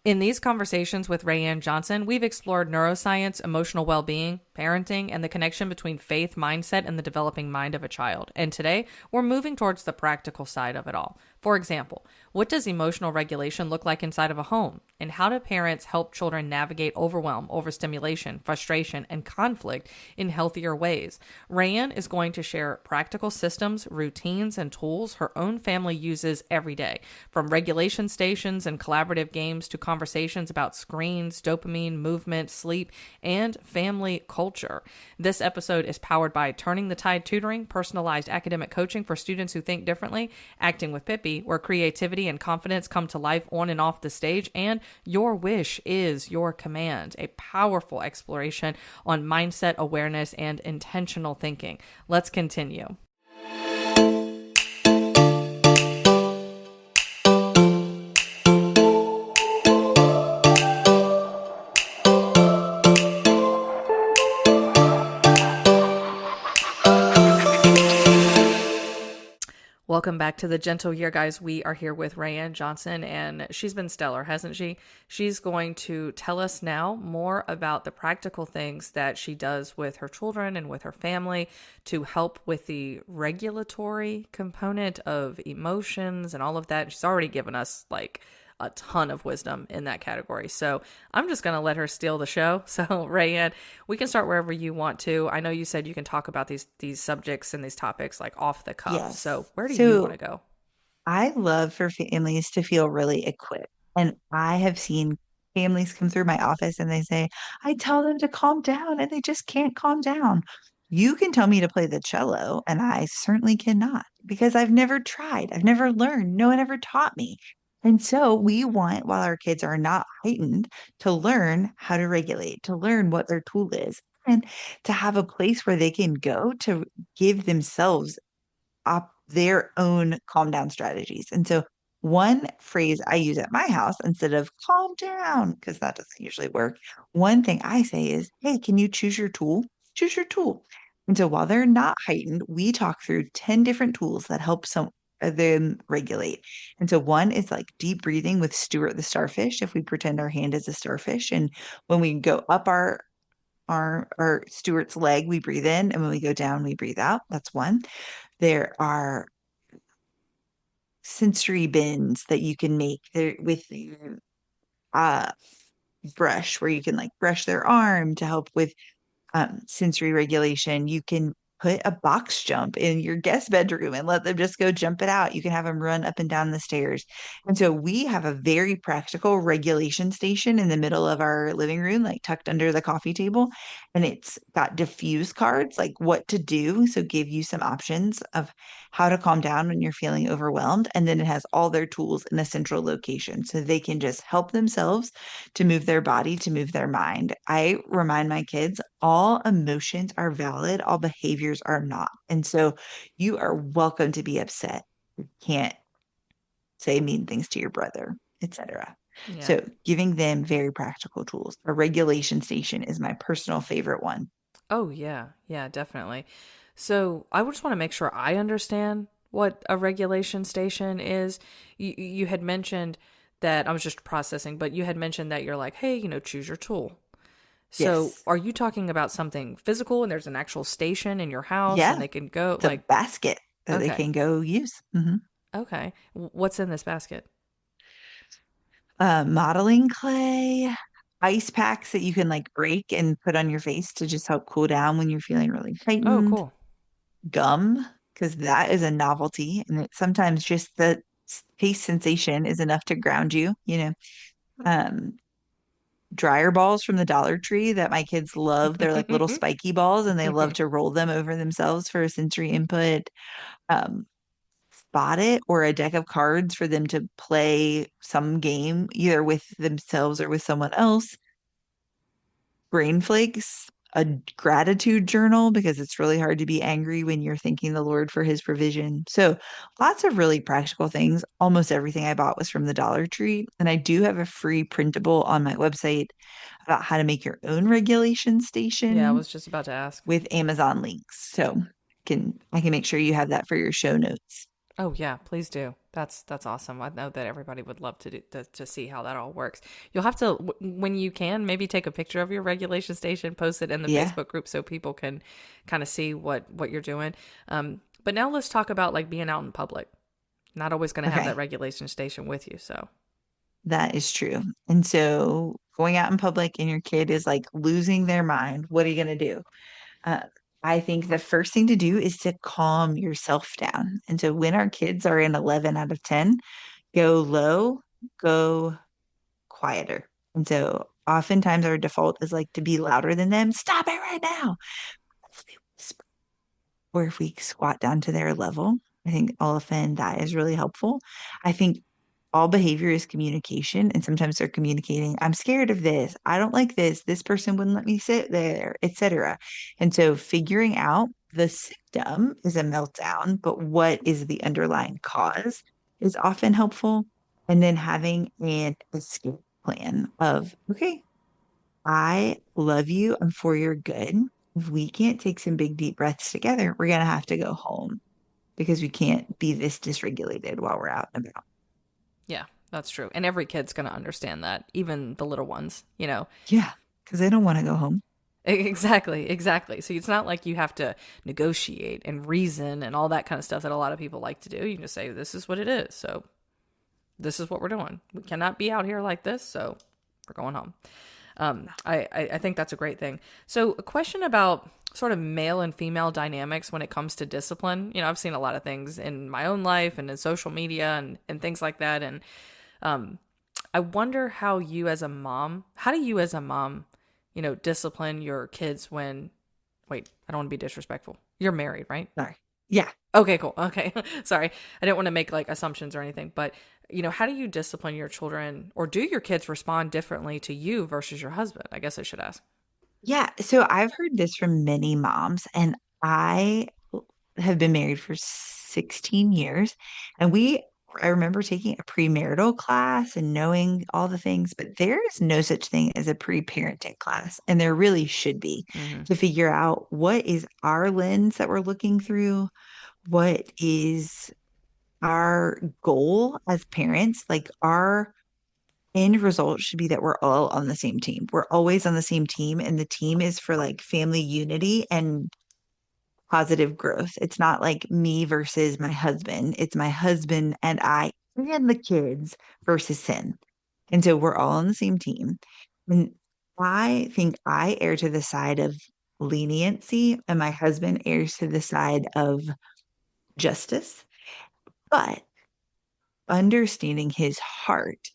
In these conversations with Raeanne Johnson, we've explored neuroscience, emotional well being, parenting, and the connection between faith, mindset, and the developing mind of a child. And today, we're moving towards the practical side of it all. For example, what does emotional regulation look like inside of a home? And how do parents help children navigate overwhelm, overstimulation, frustration, and conflict in healthier ways? Raeanne is going to share practical systems, routines, and tools her own family uses every day, from regulation stations and collaborative games to conversations about screens, dopamine, movement, sleep, and family culture. This episode is powered by Turning the Tide Tutoring, personalized academic coaching for students who think differently, Acting with Pippi, where creativity and confidence come to life on and off the stage, and Your Wish is Your Command, a powerful exploration on mindset awareness and intentional thinking. Let's continue. Welcome back to the Gentle Year, guys. We are here with Raeanne Johnson, and she's been stellar, hasn't she? She's going to tell us now more about the practical things that she does with her children and with her family to help with the regulatory component of emotions and all of that. She's already given us like a ton of wisdom in that category. So I'm just going to let her steal the show. So Raeanne, we can start wherever you want to. I know you said you can talk about these subjects and these topics like off the cuff. Yes. So where do you want So to go? I love for families to feel really equipped. And I have seen families come through my office and they say, I tell them to calm down and they just can't calm down. You can tell me to play the cello, and I certainly cannot because I've never tried. I've never learned. No one ever taught me. And so we want, while our kids are not heightened, to learn how to regulate, to learn what their tool is, and to have a place where they can go to give themselves their own calm down strategies. And so one phrase I use at my house instead of calm down, because that doesn't usually work. One thing I say is, hey, can you choose your tool? Choose your tool. And so while they're not heightened, we talk through 10 different tools that help them regulate. And so one is like deep breathing with Stuart the starfish. If we pretend our hand is a starfish, and when we go up our Stuart's leg, we breathe in, and when we go down, we breathe out. That's one. There are sensory bins that you can make there with your uh brush where you can like brush their arm to help with sensory regulation. You can put a box jump in your guest bedroom and let them just go jump it out. You can have them run up and down the stairs. And so we have a very practical regulation station in the middle of our living room, like tucked under the coffee table. And it's got diffuse cards, like what to do. So give you some options of how to calm down when you're feeling overwhelmed. And then it has all their tools in a central location so they can just help themselves to move their body, to move their mind. I remind my kids all emotions are valid, all behaviors are not. And so you are welcome to be upset. You can't say mean things to your brother, etc. Yeah. So giving them very practical tools. A regulation station is my personal favorite one. Oh, yeah. Yeah, definitely. So I just want to make sure I understand what a regulation station is. You had mentioned that I was just processing, but you had mentioned that you're like, hey, choose your tool. So Yes. are you talking about something physical and there's an actual station in your house and Yeah. they can go It's a like, basket that they okay, can go use. okay. What's in this basket? Modeling clay, ice packs that you can like break and put on your face to just help cool down when you're feeling really Oh, heightened. cool. Gum, because that is a novelty. And sometimes just the taste sensation is enough to ground you. Um, Dryer balls from the Dollar Tree that my kids love. They're like little spiky balls and they love to roll them over themselves for a sensory input. Um, Spot it or a deck of cards for them to play some game either with themselves or with someone else. Brain flakes, a gratitude journal because it's really hard to be angry when you're thanking the Lord for his provision. So, lots of really practical things. Almost everything I bought was from the Dollar Tree. And I do have a free printable on my website about how to make your own regulation Yeah, I station was just about to ask. with Amazon links. So, I can make sure you have that for your show notes. Oh, yeah, please do. That's awesome. I know that everybody would love to see how that all works. You'll have to, when you can, maybe take a picture of your regulation station, post it in the Yeah. Facebook group so people can kind of see what you're doing. But now let's talk about like being out in public. Not always going to have that Okay. regulation station with you. So That is true. And so going out in public and your kid is like losing their mind, what are you going to do? Uh, I think the first thing to do is to calm yourself down. And so when our kids are in 11 out of 10, go low, go quieter. And so oftentimes our default is like to be louder than them. Stop it right now. Or if we squat down to their level, I think often that is really helpful. I think all behavior is communication, and sometimes they're communicating, I'm scared of this, I don't like this, this person wouldn't let me sit there, etc. And so figuring out the symptom is a meltdown, but what is the underlying cause is often helpful. And then having an escape plan of, okay, I love you. I'm for your good. If we can't take some big deep breaths together, we're going to have to go home because we can't be this dysregulated while we're out and about. yeah, that's true. And every kid's going to understand that, even the little ones, you know. Yeah, because they don't want to go home. Exactly, exactly. So it's not like you have to negotiate and reason and all that kind of stuff that a lot of people like to do. You can just say, this is what it is. So this is what we're doing. We cannot be out here like this. So we're going home. I think that's a great thing. So a question about sort of male and female dynamics when it comes to discipline. You know, I've seen a lot of things in my own life and in social media and things like that. And I wonder how do you as a mom, you know, discipline your kids when, wait, I don't want to be disrespectful. You're married, right? Sorry. Yeah. Okay, cool. Okay. Sorry. I didn't want to make like assumptions or anything, but you know, how do you discipline your children or do your kids respond differently to you versus your husband? I guess I should ask. Yeah. So I've heard this from many moms, and I have been married for 16 years. And I remember taking a premarital class and knowing all the things, but there is no such thing as a pre-parenting class. And there really should be Mm-hmm. to figure out what is our lens that we're looking through, what is our goal as parents, like our end result should be that we're all on the same team. We're always on the same team, and the team is for like family unity and positive growth. It's not like me versus my husband. It's my husband and I and the kids versus sin. And so we're all on the same team. And I think I err to the side of leniency, and my husband errs to the side of justice. But understanding his heart,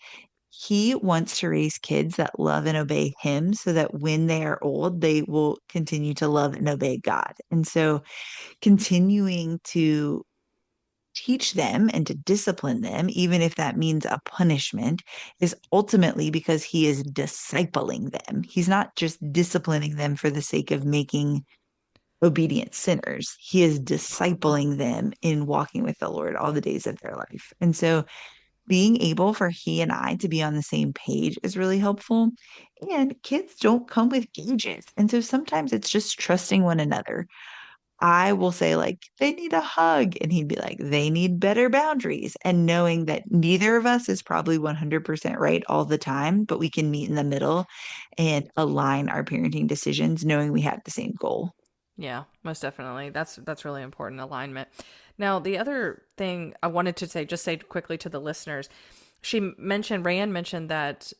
he wants to raise kids that love and obey him so that when they are old, they will continue to love and obey God. And so continuing to teach them and to discipline them, even if that means a punishment, is ultimately because he is discipling them. He's not just disciplining them for the sake of making obedient sinners. He is discipling them in walking with the Lord all the days of their life. And so being able for he and I to be on the same page is really helpful. And kids don't come with gauges. And so sometimes it's just trusting one another. I will say, like, they need a hug. And he'd be like, they need better boundaries. And knowing that neither of us is probably 100% right all the time, but we can meet in the middle and align our parenting decisions, knowing we have the same goal. Yeah, most definitely. That's really important alignment. Now, the other thing I wanted to say, just say quickly to the listeners, Rayanne mentioned that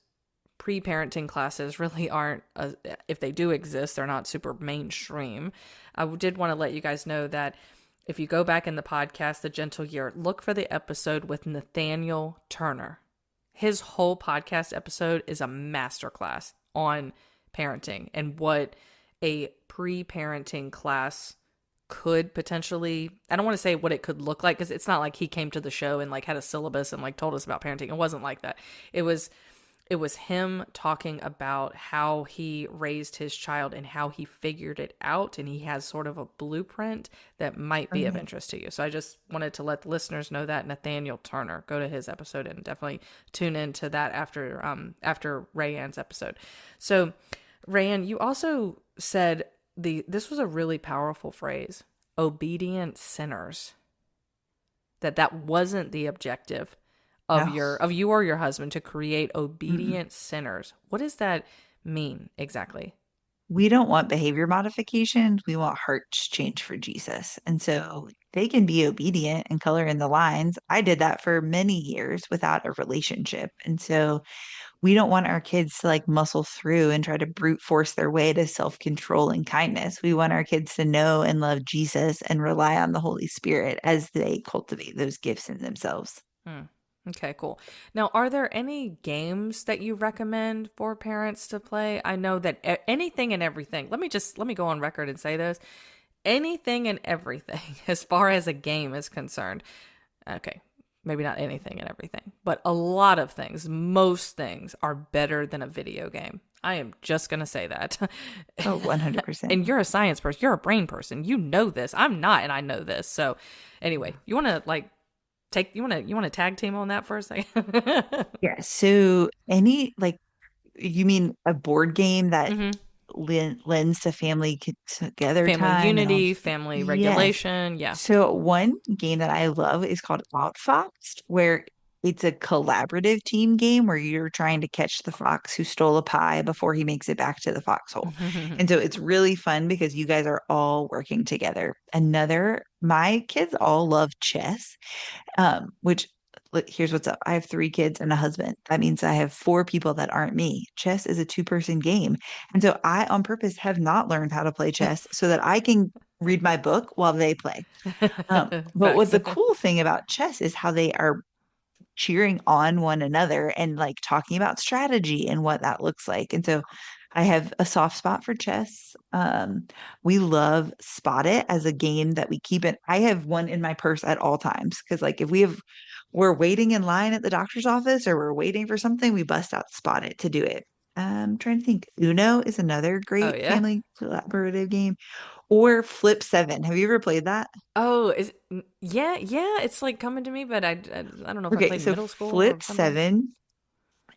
pre-parenting classes really aren't, if they do exist, they're not super mainstream. I did want to let you guys know that if you go back in the podcast, The Gentle Year, look for the episode with Nathaniel Turner. His whole podcast episode is a masterclass on parenting and what a pre-parenting class could potentially, I don't want to say what it could look like because it's not like he came to the show and like had a syllabus and like told us about parenting. It wasn't like that. It was him talking about how he raised his child and how he figured it out, and he has sort of a blueprint that might be of Okay. interest to you. So I just wanted to let the listeners know that Nathaniel Turner, go to his episode and definitely tune into that after Rayanne's episode. So Rayanne, you also said this was a really powerful phrase, obedient sinners. that wasn't the objective of No. you or your husband, to create Mm-mm. obedient sinners. What does that mean exactly? We don't want behavior modifications. We want hearts change for Jesus. And so they can be obedient and color in the lines. I did that for many years without a relationship. And so we don't want our kids to like muscle through and try to brute force their way to self-control and kindness. We want our kids to know and love Jesus and rely on the Holy Spirit as they cultivate those gifts in themselves. Hmm. Okay, cool. Now, are there any games that you recommend for parents to play? I know that anything and everything. Let me go on record and say this. Anything and everything as far as a game is concerned. Okay, maybe not anything and everything, but a lot of things, most things are better than a video game. I am just going to say that. Oh, 100%. And you're a science person, you're a brain person. You know this. I'm not, and I know this. So, anyway, you want to like you want to tag team on that for a second? Yeah. So any like you mean a board game that Hmm. lends to family together Family time and all? unity, family Yes. regulation. Yeah. So one game that I love is called Outfoxed, where it's a collaborative team game where you're trying to catch the fox who stole a pie before he makes it back to the foxhole. And so it's really fun because you guys are all working together. My kids all love chess, which here's what's up. I have 3 kids and a husband. That means I have 4 people that aren't me. Chess is a 2-person game. And so I, on purpose, have not learned how to play chess so that I can read my book while they play. But what Facts. the cool thing about chess is how they are cheering on one another and like talking about strategy and what that looks like. And so I have a soft spot for chess. We love Spot It as a game that we keep it. I have one in my purse at all times because like if we're waiting in line at the doctor's office or we're waiting for something, we bust out Spot It to do it. I'm trying to think. Uno is another Oh great yeah. family collaborative game. Or Flip 7. Have you ever played that? Oh, yeah, yeah. It's like coming to me, but I don't know if I Okay, played so middle school or Flip something. 7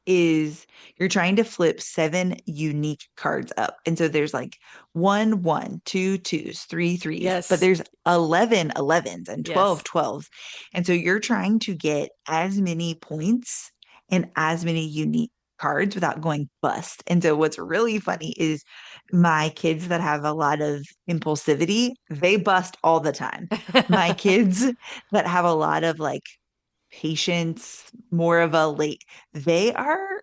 is you're trying to flip 7 unique cards up. And so there's like 1, 1, 2, 2s, 3, 3s, but Yes. there's 11, 11s and 12, Yes. 12s. And so you're trying to get as many points and as many unique cards without going bust. And so what's really funny is my kids that have a lot of impulsivity, they bust all the time. My kids that have a lot of like patience, more of a late. They are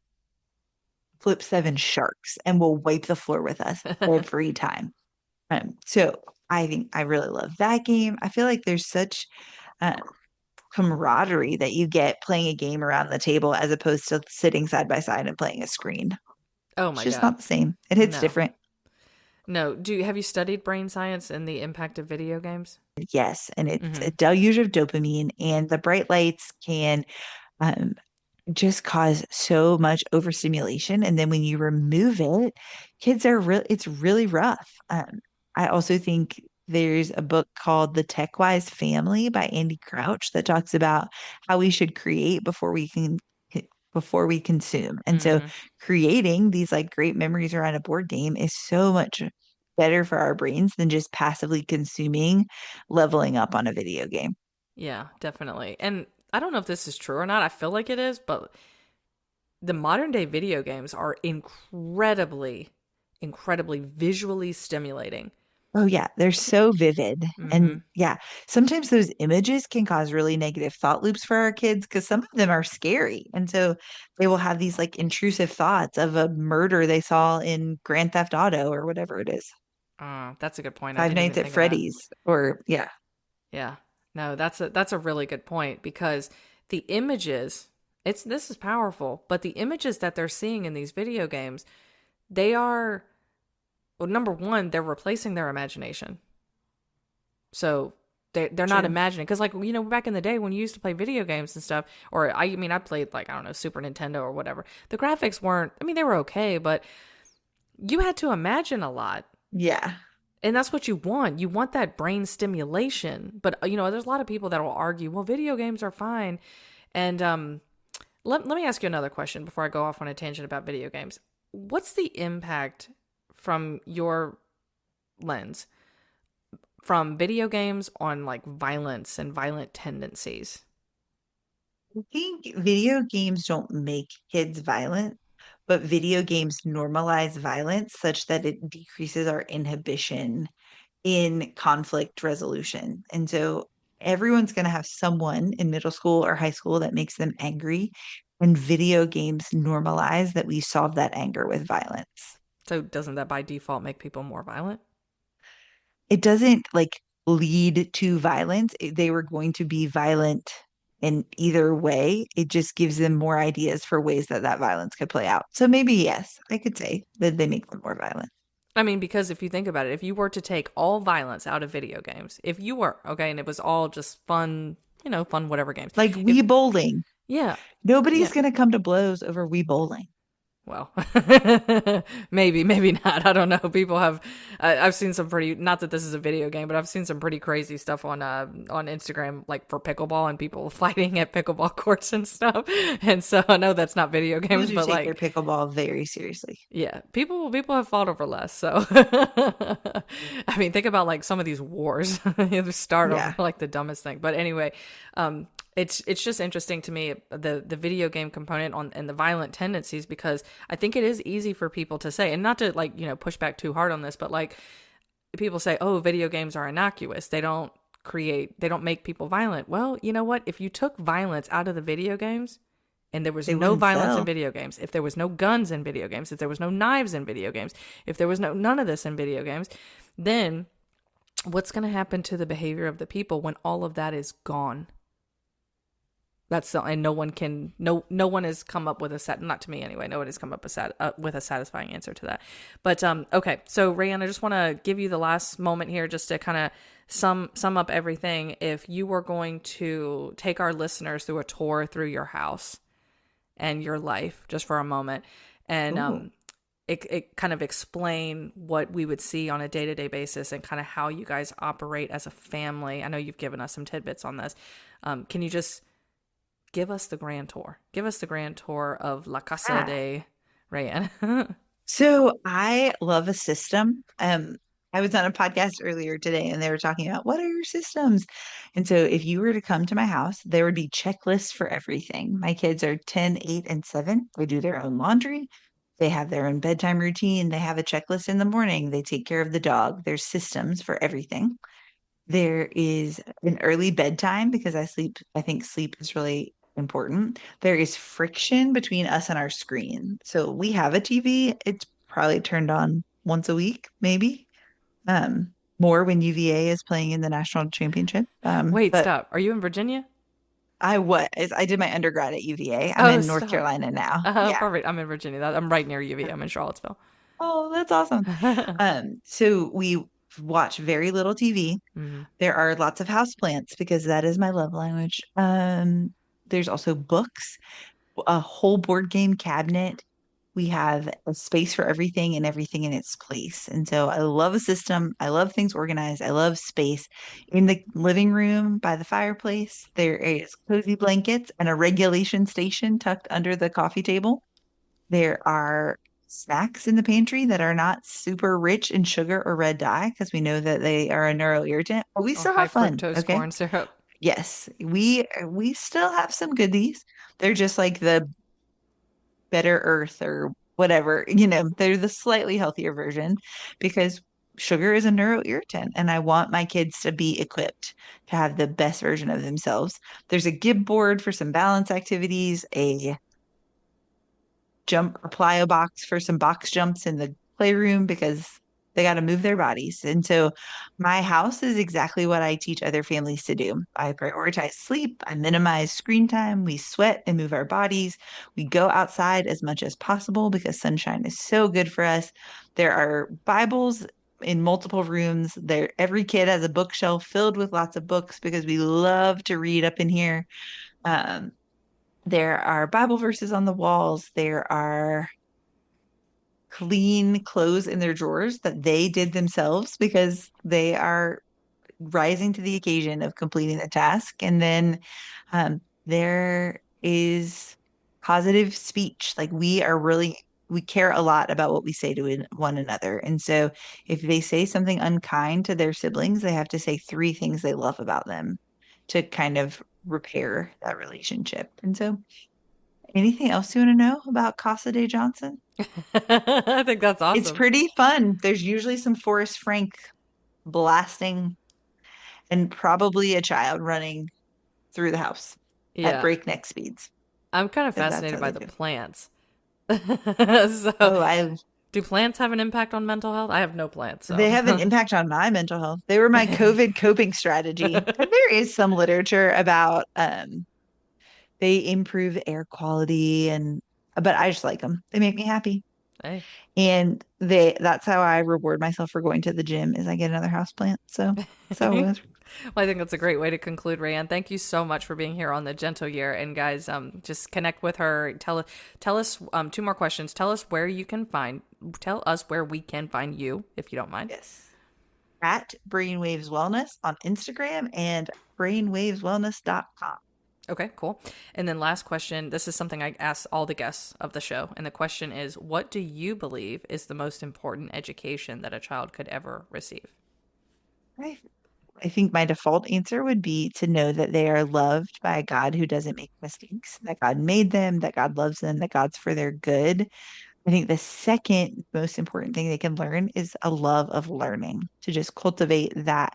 Flip 7 sharks and will wipe the floor with us every time. So I think I really love that game. I feel like there's such uh, camaraderie that you get playing a game around the table as opposed to sitting side by side and playing a screen. Oh It's my just God. not the same. It hits No. different. No. Have you studied brain science and the impact of video games? Yes, and it's Mm-hmm. a deluge of dopamine, and the bright lights can um, just cause so much overstimulation. And then when you remove it, kids are real, it's really rough. I also think there's a book called The Tech Wise Family by Andy Crouch that talks about how we should create before we consume. And so Mm-hmm. creating these like great memories around a board game is so much better for our brains than just passively consuming leveling up on a video game. Yeah, definitely. And I don't know if this is true or not. I feel like it is, but the modern day video games are incredibly visually stimulating. Oh yeah, they're so vivid. Mm-hmm. And yeah, sometimes those images can cause really negative thought loops for our kids because some of them are scary. And so they will have these like intrusive thoughts of a murder they saw in Grand Theft Auto or whatever it is. That's a good point. I Five didn't Nights even at think of that. Freddy's or yeah. Yeah. No, that's a really good point because the images, this is powerful, but the images that they're seeing in these video games, they are, well, number one, they're replacing their imagination. So they're not True. imagining, because like, back in the day when you used to play video games and stuff, or I mean I played like, I don't know, Super Nintendo or whatever. The graphics weren't, I mean they were okay, but you had to imagine a lot. Yeah. And that's what you want. You want that brain stimulation. But there's a lot of people that will argue, well, video games are fine. And let me ask you another question before I go off on a tangent about video games. What's the impact from your lens from video games on like violence and violent tendencies? I think video games don't make kids violent, but video games normalize violence such that it decreases our inhibition in conflict resolution. And so everyone's going to have someone in middle school or high school that makes them angry. And video games normalize that we solve that anger with violence. So doesn't that by default make people more violent? It doesn't like lead to violence. They were going to be violent in either way. It just gives them more ideas for ways that that violence could play out. So maybe, yes, I could say that they make them more violent. I mean, because if you think about it, if you were to take all violence out of video games, if you were, okay, and it was all just fun, fun whatever games. Like If Wii bowling. yeah, Nobody's yeah. going to come to blows over Wii bowling. Well, maybe not. I don't know. People have. I've seen some pretty. Not that this is a video game, but I've seen some pretty crazy stuff on Instagram, like for pickleball and people fighting at pickleball courts and stuff. And so I know that's not video People games, do but take their like, pickleball very seriously. yeah, people have fought over less. So, I mean, think about like some of these wars. They start Yeah. over like the dumbest thing. But anyway, it's just interesting to me the video game component on and the violent tendencies, because I think it is easy for people to say, and not to like push back too hard on this, but like people say, oh, video games are innocuous, they don't make people violent. Well, you know what, if you took violence out of the video games and there was They no wouldn't violence in sell. video games, if there was no guns in video games, if there was no knives in video games, if there was none of this in video games, then what's going to happen to the behavior of the people when all of that is gone? And no one has come up with not to me anyway. No one has come up with a satisfying answer to that. But okay, so Raeanne, I just want to give you the last moment here, just to kind of sum up everything. If you were going to take our listeners through a tour through your house and your life, just for a moment, and Ooh. it kind of explain what we would see on a day-to-day basis and kind of how you guys operate as a family. I know you've given us some tidbits on this. Can you just give us the grand tour? Give us the grand tour of La Casa Yeah. de Rayanne. So I love a system. I was on a podcast earlier today and they were talking about what are your systems? And so if you were to come to my house, there would be checklists for everything. My kids are 10, 8, and 7. They do their own laundry. They have their own bedtime routine. They have a checklist in the morning. They take care of the dog. There's systems for everything. There is an early bedtime because I think sleep is really important. There is friction between us and our screen. So we have a TV. It's probably turned on once a week, maybe. More when UVA is playing in the national championship. Wait, But stop. Are you in Virginia? I did my undergrad at UVA. I'm Oh, in North stop. Carolina now. Oh, Yeah. perfect. I'm in Virginia. I'm right near UV. I'm in Charlottesville. Oh, that's awesome. So we watch very little TV. Hmm. There are lots of houseplants because that is my love language. There's also books, a whole board game cabinet. We have a space for everything and everything in its place. And so I love a system. I love things organized. I love space. In the living room by the fireplace, there is cozy blankets and a regulation station tucked under the coffee table. There are snacks in the pantry that are not super rich in sugar or red dye because we know that they are a neuroirritant, but we Or still high have fun. fructose Okay. corn syrup. Yes, we still have some goodies. They're just like the better earth or whatever, they're the slightly healthier version because sugar is a neuroirritant and I want my kids to be equipped to have the best version of themselves. There's a gib board for some balance activities, a jump or plyo box for some box jumps in the playroom because they got to move their bodies. And so my house is exactly what I teach other families to do. I prioritize sleep, I minimize screen time, we sweat and move our bodies. We go outside as much as possible because sunshine is so good for us. There are Bibles in multiple rooms. There every kid has a bookshelf filled with lots of books because we love to read up in here. Um, there are Bible verses on the walls. There are clean clothes in their drawers that they did themselves because they are rising to the occasion of completing the task. And then there is positive speech. Like we are really we care a lot about what we say to one another. And so if they say something unkind to their siblings, they have to say three things they love about them to kind of repair that relationship. And so anything else you want to know about Casa de Johnson? I think that's It's awesome. pretty fun. There's usually some Forrest Frank blasting and probably a child running through the house at Yeah. breakneck speeds I'm kind of because that's fascinated how by they the feel. plants. So, Oh, I do plants have an impact on mental health? I have no plants, so. they have an impact on my mental health. They were my COVID coping strategy. And there is some literature about they improve air quality and but I just like them. They make me happy. Hey. And that's how I reward myself for going to the gym is I get another house plant. So Well, I think that's a great way to conclude, Rayanne. Thank you so much for being here on the Gentle Year. And guys, just connect with her. Tell us two more questions. Tell us where we can find you, if you don't mind. yes. At Brainwaves Wellness on Instagram and brainwaveswellness.com. Okay, cool. And then last question. This is something I ask all the guests of the show. And the question is, what do you believe is the most important education that a child could ever receive? I, I think my default answer would be to know that they are loved by a God who doesn't make mistakes, that God made them, that God loves them, that God's for their good. I think the second most important thing they can learn is a love of learning, to just cultivate that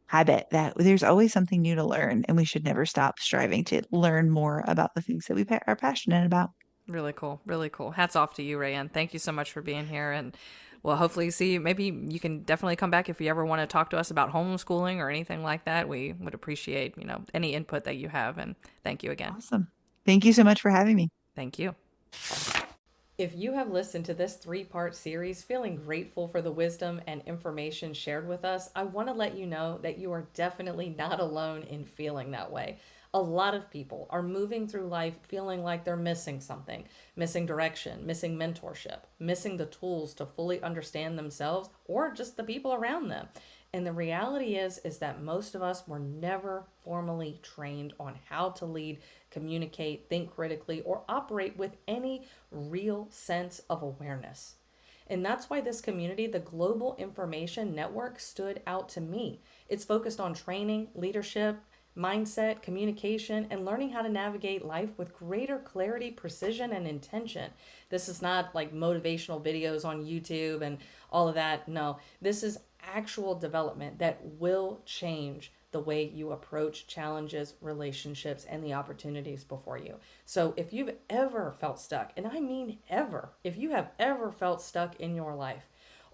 habit that there's always something new to learn, and we should never stop striving to learn more about the things that are passionate about. Really cool. Really cool. Hats off to you, Rayanne. Thank you so much for being here. And well, hopefully see you. Maybe you can definitely come back if you ever want to talk to us about homeschooling or anything like that. We would appreciate, any input that you have. And thank you again. Awesome. Thank you so much for having me. Thank you. If you have listened to this 3-part series feeling grateful for the wisdom and information shared with us, I want to let you know that you are definitely not alone in feeling that way. A lot of people are moving through life feeling like they're missing something, missing direction, missing mentorship, missing the tools to fully understand themselves or just the people around them. And the reality is that most of us were never formally trained on how to lead, communicate, think critically, or operate with any real sense of awareness. And that's why this community, the Global Information Network, stood out to me. It's focused on training, leadership, mindset, communication, and learning how to navigate life with greater clarity, precision, and intention. This is not like motivational videos on YouTube and all of that. No, this is actual development that will change the way you approach challenges, relationships, and the opportunities before you. So if you've ever felt stuck, and I mean ever, if you have ever felt stuck in your life,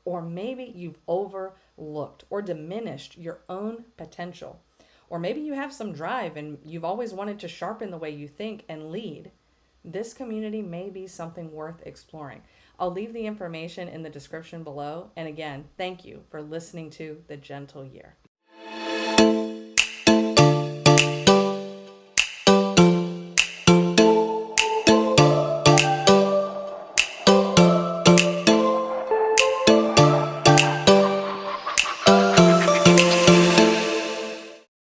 or maybe you've overlooked or diminished your own potential, or maybe you have some drive and you've always wanted to sharpen the way you think and lead, this community may be something worth exploring. I'll leave the information in the description below. And again, thank you for listening to The Gentle Year.